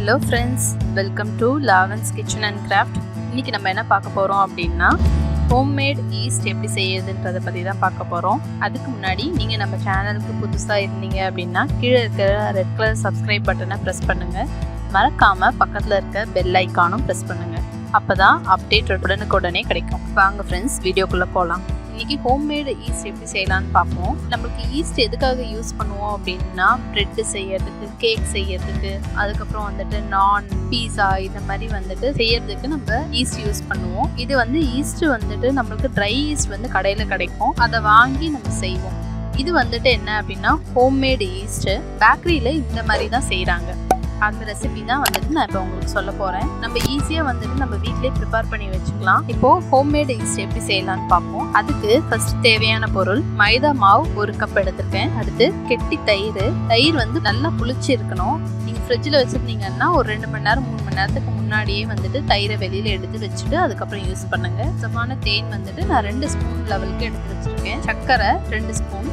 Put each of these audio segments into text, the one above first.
Hello friends, welcome to Lavan's Kitchen and Craft. இன்னைக்கு நம்ம என்ன பார்க்க போறோம் அப்படின்னா ஹோம்மேட் ஈஸ்ட் எப்படி செய்யறதுன்றதை பற்றி தான் பார்க்க போகிறோம். அதுக்கு முன்னாடி நீங்கள் நம்ம சேனலுக்கு புதுசாக இருந்தீங்க அப்படின்னா கீழே இருக்கிற ரெட் கலர் சப்ஸ்கிரைப் பட்டனை ப்ரெஸ் பண்ணுங்கள். மறக்காமல் பக்கத்தில் இருக்க பெல் ஐக்கானும் ப்ரெஸ் பண்ணுங்கள். அப்போ தான் அப்டேட் உடனுக்குடனே கிடைக்கும். வாங்க ஃப்ரெண்ட்ஸ், வீடியோக்குள்ளே போகலாம். இன்றைக்கி ஹோம்மேடு ஈஸ்ட் எப்படி செய்யலான்னு பார்ப்போம். நம்மளுக்கு ஈஸ்ட் எதுக்காக யூஸ் பண்ணுவோம் அப்படின்னா ப்ரெட்டு செய்யறதுக்கு, கேக் செய்யறதுக்கு, அதுக்கப்புறம் வந்துட்டு நான், பீஸா இந்த மாதிரி வந்துட்டு செய்யறதுக்கு நம்ம ஈஸ்ட் யூஸ் பண்ணுவோம். இது ஈஸ்ட் வந்துட்டு நம்மளுக்கு ட்ரை ஈஸ்ட் கடையில் கிடைக்கும். அதை வாங்கி நம்ம செய்வோம். இது வந்துட்டு என்ன அப்படின்னா ஹோம்மேடு ஈஸ்ட்டு. பேக்கரியில் இந்த மாதிரி தான் செய்கிறாங்க. அந்த ரெசிபி தான் நான் இப்போ உங்களுக்கு சொல்ல போகிறேன். நம்ம ஈஸியாக நம்ம வீட்டிலே ப்ரிப்பேர் பண்ணி வச்சுக்கலாம். இப்போது ஹோம்மேடு ஈஸ்ட் எப்படி செய்யலான்னு பார்ப்போம். அதுக்கு ஃபர்ஸ்ட் தேவையான பொருள் மைதா மாவு 1 கப் எடுத்துருக்கேன். அடுத்து கெட்டி தயிர் நல்லா புளிச்சு இருக்கணும். நீங்கள் ஃப்ரிட்ஜில் வச்சுருந்தீங்கன்னா ஒரு 2 மணி நேரம் 3 மணி நேரத்துக்கு முன்னாடியே தயிரை வெளியில் எடுத்து வச்சுட்டு அதுக்கப்புறம் யூஸ் பண்ணுங்கள். சுத்தமான தேன் நான் 2 ஸ்பூன் லெவலுக்கு எடுத்து வச்சுருக்கேன். சர்க்கரை 2 ஸ்பூன்.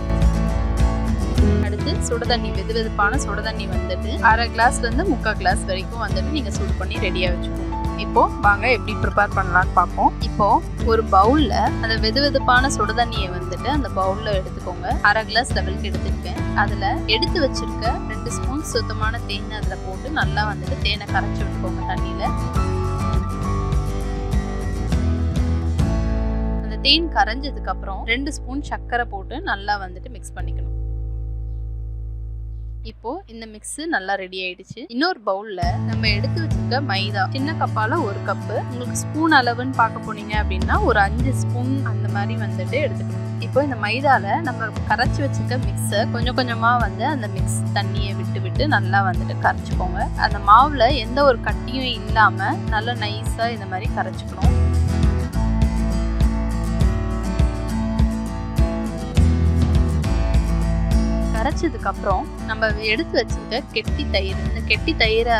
அடுத்து சுடுதண்ணி, வெதுவெதுப்பான சுடுதண்ணி 1/2 கிளாஸ்லேருந்து 3/4 கிளாஸ் வரைக்கும் நீங்கள் சூடு பண்ணி ரெடியாக வச்சுக்கோங்க. இப்போ வாங்க எப்படி ப்ரிப்பேர் பண்ணலான்னு பார்ப்போம். இப்போ ஒரு பவுலில் அந்த வெதுவெதுப்பான சுடுதண்ணியை அந்த பவுலில் எடுத்துக்கோங்க. 1/2 கிளாஸ் லெவலுக்கு எடுத்துருக்கேன். அதில் எடுத்து வச்சிருக்க 2 ஸ்பூன் சுத்தமான தேன் அதில் போட்டு நல்லா தேனை கரைச்சி விட்டுக்கோங்க தண்ணியில். அந்த தேன் கரைஞ்சதுக்கு அப்புறம் 2 ஸ்பூன் சர்க்கரை போட்டு நல்லா மிக்ஸ் பண்ணிக்கணும். இப்போ இந்த மிக்ஸ் நல்லா ரெடி ஆயிடுச்சு. இன்னொரு பவுல்ல நம்ம எடுத்து வச்சிருக்க மைதா, சின்ன கப்பால 1 கப்பு. உங்களுக்கு ஸ்பூன் அளவுன்னு பார்க்க போனீங்க அப்படின்னா ஒரு 5 ஸ்பூன் அந்த மாதிரி எடுத்துக்கணும். இப்போ இந்த மைதால நம்ம கரைச்சி வச்சிருக்க மிக்ஸை கொஞ்சம் கொஞ்சமா அந்த மிக்ஸ் தண்ணியை விட்டு நல்லா கரைச்சிக்கோங்க. அந்த மாவுல எந்த ஒரு கட்டியும் இல்லாம நல்லா நைஸா இந்த மாதிரி கரைச்சிக்கணும். கரைச்சதுக்கு அப்புறம் நம்ம எடுத்து வச்சிருக்க கெட்டி தயிர், இந்த கெட்டி தயிரை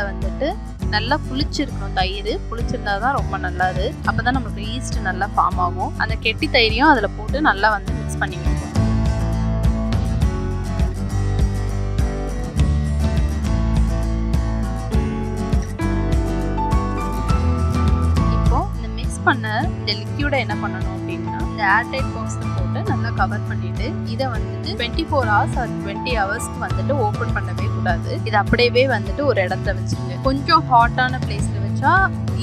நல்லா புளிச்சிருக்கணும். தயிர் புளிச்சிருந்தா தான் ரொம்ப நல்லது. அப்பதான் நமக்கு ஈஸ்ட் நல்லா ஃபார்ம் ஆகும். அந்த கெட்டி தயிரையும் அதில் போட்டு நல்லா மிக்ஸ் பண்ணி வைப்போம். இப்போ இந்த மிக்ஸ் பண்ண இந்த லிக்யூடை என்ன பண்ணணும் அப்படின்னா இந்த ஏர்டைட் பாக்ஸில் போட்டு நல்லா கவர் பண்ணிட்டு இதை 24 hours or 20 ஹவர்ஸ்க்கு ஓப்பன் பண்ணவே கூடாது. இது அப்படியே ஒரு இடத்துல வச்சுருங்க. கொஞ்சம் ஹாட்டான பிளேஸில் வச்சா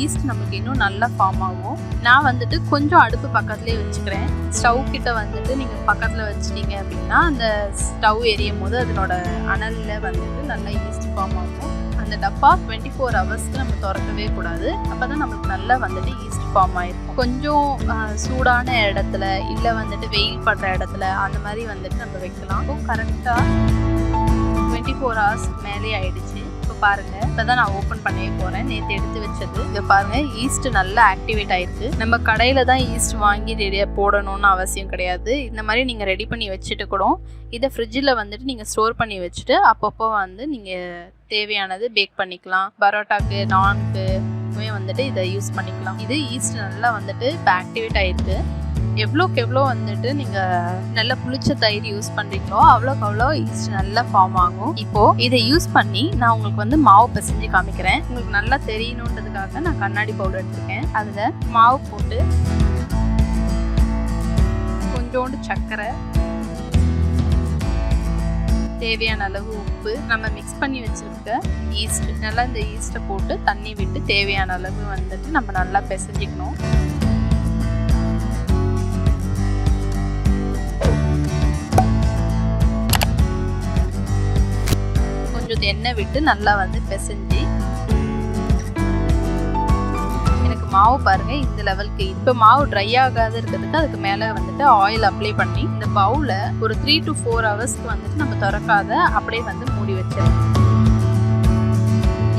ஈஸ்ட் நமக்கு இன்னும் நல்லா ஃபார்ம் ஆகும். நான் கொஞ்சம் அடுப்பு பக்கத்துலேயே வச்சுக்கிறேன். ஸ்டவ் கிட்ட நீங்கள் பக்கத்தில் வச்சிட்டீங்க அப்படின்னா அந்த ஸ்டவ் எரியும் போது அதனோட அனலில் நல்லா ஈஸ்ட் ஃபார்ம் ஆகும். அந்த டப்பா 24 ஹவர்ஸ்க்கு நம்ம திறக்கவே கூடாது. அப்போ தான் நம்மளுக்கு நல்லா ஈஸ்ட் ஃபார்ம் ஆயிருக்கும். கொஞ்சம் சூடான இடத்துல இல்லை வெயில் படுற இடத்துல அந்த மாதிரி நம்ம வைக்கலாம். கரெக்டாக 24 ஹவர்ஸ் மேலே ஆயிடுச்சு. இப்போ பாருங்க, இப்போதான் நான் ஓப்பன் பண்ணவே போறேன். நேற்று எடுத்து வச்சது. இதை பாருங்க, ஈஸ்ட் நல்லா ஆக்டிவேட் ஆயிருக்கு. நம்ம கடையில தான் ஈஸ்ட் வாங்கி ரெடியாக போடணும்னு அவசியம் கிடையாது. இந்த மாதிரி நீங்கள் ரெடி பண்ணி வச்சுட்டு கூட இதை ஃப்ரிட்ஜில் நீங்கள் ஸ்டோர் பண்ணி வச்சுட்டு அப்பப்போ நீங்கள் தேவையானது பேக் பண்ணிக்கலாம். பரோட்டாக்கு, நான்க்கு இதை யூஸ் பண்ணிக்கலாம். இது ஈஸ்ட் நல்லா இப்போ ஆக்டிவேட் ஆயிருக்கு. எவ்வளோக்கு எவ்வளோ நீங்கள் நல்லா புளிச்ச தயிர் யூஸ் பண்ணுறீங்களோ அவ்வளோக்கு அவ்வளோ ஈஸ்ட் நல்லா ஃபார்ம் ஆகும். இப்போது இதை யூஸ் பண்ணி நான் உங்களுக்கு மாவு பிசைஞ்சு காமிக்கிறேன். உங்களுக்கு நல்லா தெரியணுன்றதுக்காக நான் கண்ணாடி பவுடர் எடுத்துருக்கேன். அதில் மாவு போட்டு கொஞ்சோண்டு சர்க்கரை, தேவையான அளவு உப்பு, நம்ம மிக்ஸ் பண்ணி வச்சிருக்க ஈஸ்ட், நல்லா இந்த ஈஸ்ட்டை போட்டு தண்ணி விட்டு தேவையான அளவு நம்ம நல்லா பிசைஞ்சிக்கணும். கொஞ்சம் எண்ணெய் விட்டு நல்லா பிசைஞ்சு எனக்கு மாவு பாருங்க இந்த லெவலுக்கு. இப்போ மாவு ட்ரை ஆகாத இருக்கிறதுக்கு அதுக்கு மேலே ஆயில் அப்ளை பண்ணி இந்த பவுலை ஒரு 3 to 4 ஹவர்ஸ்க்கு நம்ம திறக்காத அப்படியே மூடி வச்சிருக்கோம்.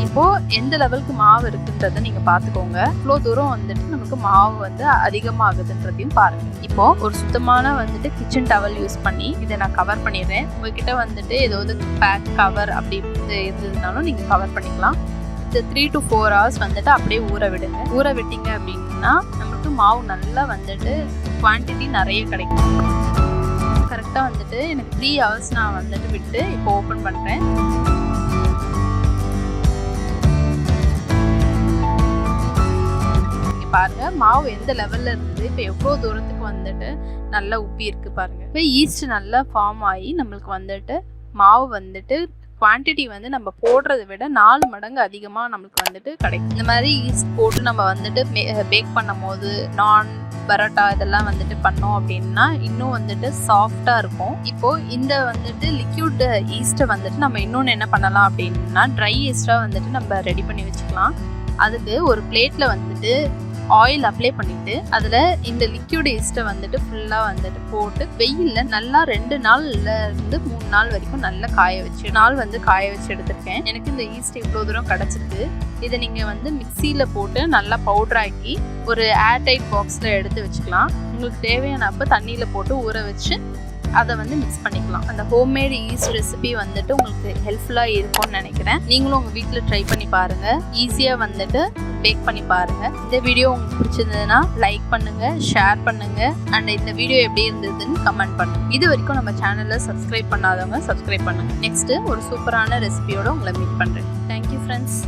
இப்போ எந்த லெவலுக்கு மாவு இருக்குன்றதை நீங்க பாத்துக்கோங்க. இவ்வளோ தூரம் நமக்கு மாவு அதிகமாகுதுன்றதையும் பாருங்க. இப்போ ஒரு சுத்தமான கிச்சன் டவல் யூஸ் பண்ணி இதை நான் கவர் பண்ணிடுறேன். உங்ககிட்ட ஏதாவது பேக் கவர் அப்படி இருந்ததுனாலும் நீங்க கவர் பண்ணிக்கலாம். இந்த 3 to 4 ஹவர்ஸ் அப்படியே ஊற விடுங்க. ஊற விட்டீங்க அப்படின்னா நமக்கு மாவு நல்லா குவான்டிட்டி நிறைய கிடைக்கும். கரெக்டாக எனக்கு 3 ஹவர்ஸ் நான் விட்டு இப்போ ஓப்பன் பண்ணுறேன். பாருங்கள் மாவு எந்த லெவலில் இருந்தது, இப்போ எவ்வளோ தூரத்துக்கு வந்துட்டு நல்லா உப்பி இருக்குது பாருங்கள். இப்போ ஈஸ்ட் நல்லா ஃபார்ம் ஆகி நம்மளுக்கு வந்துட்டு மாவு வந்துட்டு குவான்டிட்டி வந்து நம்ம போடுறத விட 4 மடங்கு அதிகமாக நம்மளுக்கு வந்துட்டு கிடைக்கும். இந்த மாதிரி ஈஸ்ட் போட்டு நம்ம வந்துட்டு பேக் பண்ணும் போது நான் பரோட்டா இதெல்லாம் வந்துட்டு பண்ணோம் அப்படின்னா இன்னும் வந்துட்டு சாஃப்டாக இருக்கும். இப்போது இந்த வந்துட்டு லிக்யூட் ஈஸ்ட்டை வந்துட்டு நம்ம இன்னொன்று என்ன பண்ணலாம் அப்படின்னா ட்ரை ஈஸ்ட்டாக வந்துட்டு நம்ம ரெடி பண்ணி வச்சுக்கலாம். அதுக்கு ஒரு பிளேட்டில் வந்துட்டு ஆயில் அப்ளை பண்ணிவிட்டு அதில் இந்த லிக்யூட் ஈஸ்ட்டை வந்துட்டு ஃபுல்லாக வந்துட்டு போட்டு வெயிலில் நல்லா 2 நாள்லேருந்து 3 நாள் வரைக்கும் நல்லா காய வச்சு எடுத்திருக்கேன். எனக்கு இந்த ஈஸ்ட் இவ்வளோ தூரம் கிடச்சிருக்கு. இதை நீங்கள் வந்து மிக்சியில் போட்டு நல்லா பவுடர் ஆக்கி ஒரு ஏர்டைட் பாக்ஸில் எடுத்து வச்சுக்கலாம். உங்களுக்கு தேவையான அப்போ தண்ணியில் போட்டு ஊற வச்சு அதை வந்து மிக்ஸ் பண்ணிக்கலாம். அந்த ஹோம்மேட் ஈஸ்ட் ரெசிபி வந்துட்டு உங்களுக்கு ஹெல்ப்ஃபுல்லாக இருக்கும்னு நினைக்கிறேன். நீங்களும் உங்கள் வீட்டில் ட்ரை பண்ணி பாருங்கள். ஈஸியாக வந்துட்டு பேக் பண்ணி பாருங்கள். இந்த வீடியோ உங்களுக்கு பிடிச்சிருந்ததுன்னா லைக் பண்ணுங்கள், ஷேர் பண்ணுங்கள், அண்ட் இந்த வீடியோ எப்படி இருந்ததுன்னு கமெண்ட் பண்ணுங்கள். இது வரைக்கும் நம்ம சேனலை சப்ஸ்கிரைப் பண்ணாதவங்க சப்ஸ்கிரைப் பண்ணுங்கள். நெக்ஸ்ட்டு ஒரு சூப்பரான ரெசிபியோடு உங்களை மீட் பண்ணுறேன். Thank you friends.